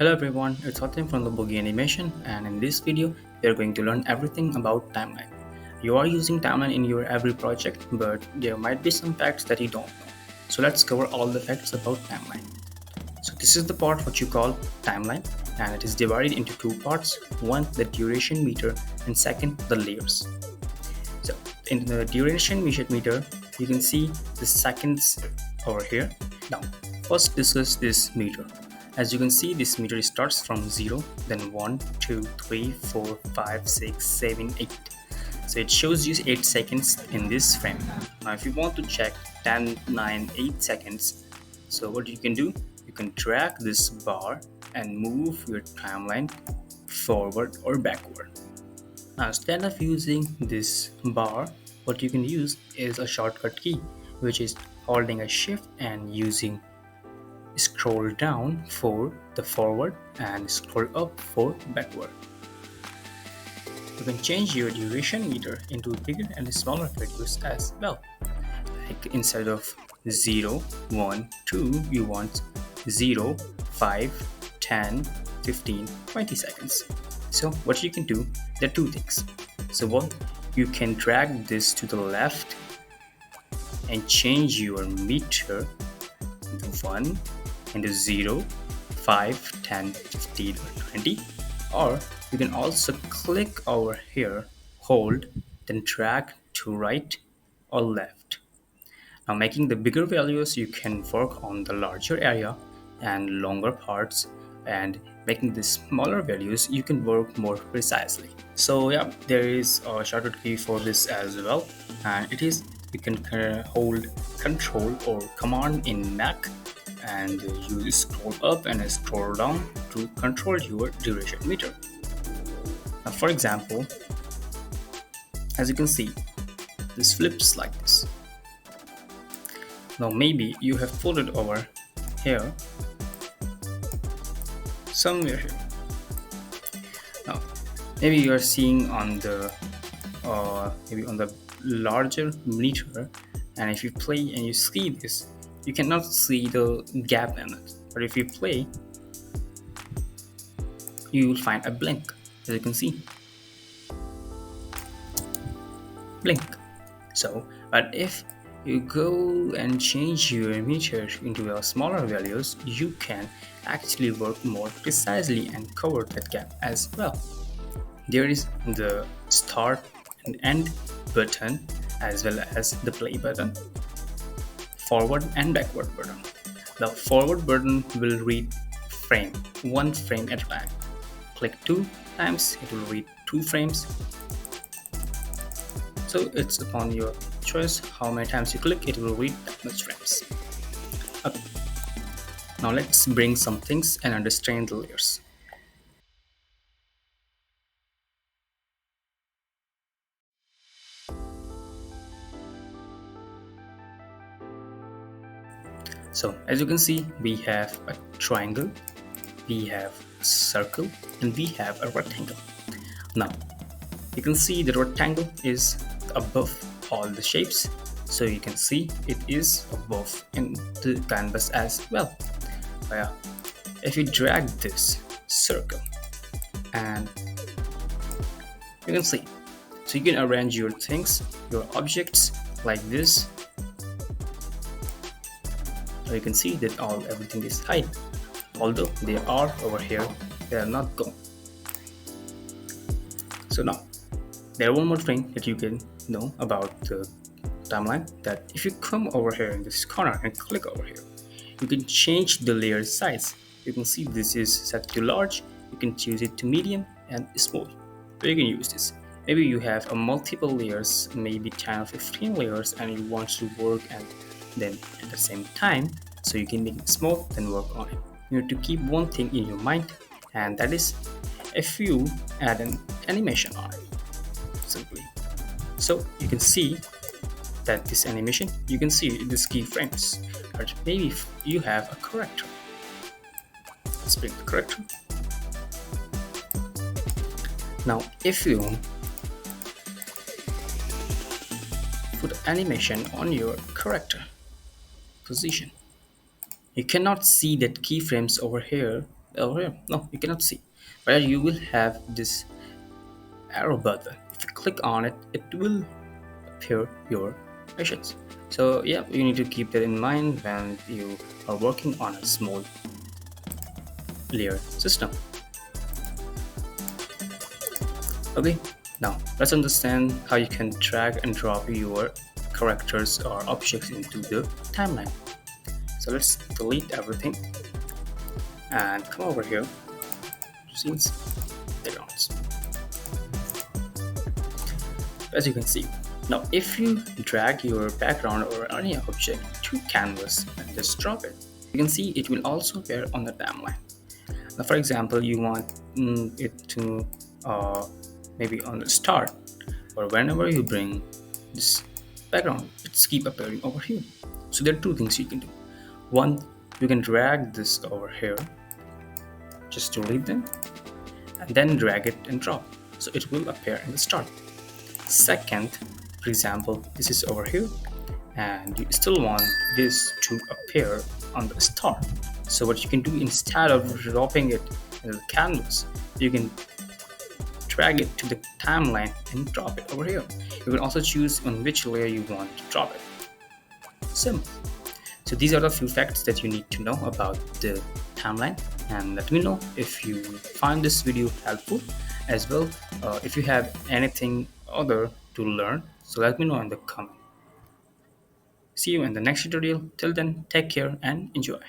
Hello everyone, it's Satyam from the BogyAnimation, and in this video we are going to learn everything about timeline. You are using timeline in your every project, but there might be some facts that you don't know. So let's cover all the facts about timeline. So this is the part what you call timeline, and it is divided into two parts. One, the duration meter, and second, the layers. So in the duration meter, you can see the seconds over here. Now, first discuss this meter. As you can see, this meter starts from 0, then 1, 2, 3, 4, 5, 6, 7, 8. So it shows you 8 seconds in this frame. Now if you want to check 10, 9, 8 seconds, so what you can do, you can drag this bar and move your timeline forward or backward. Now instead of using this bar, what you can use is a shortcut key, which is holding a shift and using scroll down for the forward and scroll up for backward. You can change your duration meter into bigger and smaller values as well. Like instead of 0, 1, 2, you want 0, 5, 10, 15, 20 seconds. So what you can do, there are two things. So one, you can drag this to the left and change your meter into 1, into 0, 5, 10, 15, or 20. Or you can also click over here, hold, then drag to right or left. Now making the bigger values, you can work on the larger area and longer parts, and making the smaller values, you can work more precisely. So yeah, there is a shortcut key for this as well, and it is you can hold Control or Command in Mac, and you scroll up and scroll down to control your duration meter. Now for example, as you can see, this flips like this. Now maybe you have put it over here, somewhere here. Now maybe you are seeing on the maybe on the larger meter, and if you play and you see this, you cannot see the gap in it. But if you play, you will find a blink, as you can see. Blink. So, but if you go and change your meter into a smaller values, you can actually work more precisely and cover that gap as well. There is the start and end button, as well as the play button, forward and backward button. The forward button will read one frame at a time. Click 2 times, it will read 2 frames. So it's upon your choice how many times you click, it will read that much frames. Okay. Now let's bring some things and understand the layers. So as you can see, we have a triangle, we have a circle, and we have a rectangle. Now you can see the rectangle is above all the shapes, so you can see it is above in the canvas as well. If you drag this circle, and you can see, so you can arrange your things, your objects like this. So you can see that everything is high, although they are over here, they are not gone. So now there one more thing that you can know about the timeline, that if you come over here in this corner and click over here, you can change the layer size. You can see this is set to large, you can choose it to medium and small. So you can use this. Maybe you have a multiple layers, maybe 10 or 15 layers, and you want to work and then at the same time, so you can make it small, then work on it. You need to keep one thing in your mind, and that is if you add an animation on it, simply. So you can see that this animation, you can see this keyframes, but maybe if you have a corrector, let's bring the corrector. Now if you put animation on your corrector position, you cannot see that keyframes over here over here? No, you cannot see. But you will have this arrow button. If you click on it, it will appear your missions. So yeah, you need to keep that in mind when you are working on a small layer system. Okay, now let's understand how you can drag and drop your characters or objects into the timeline. So let's delete everything and come over here to scenes, backgrounds. As you can see, now if you drag your background or any object to canvas and just drop it, you can see it will also appear on the timeline. Now for example, you want it to maybe on the start, or whenever you bring this background, it's keep appearing over here. So there are two things you can do. One, you can drag this over here, just to leave them, and then drag it and drop, so it will appear in the start. Second, for example, this is over here, and you still want this to appear on the start. So what you can do, instead of dropping it in the canvas, you can drag it to the timeline and drop it over here. You can also choose on which layer you want to drop it. Simple. So these are the few facts that you need to know about the timeline, and let me know if you find this video helpful as well. If you have anything other to learn, so let me know in the comment. See you in the next tutorial. Till then, take care and enjoy.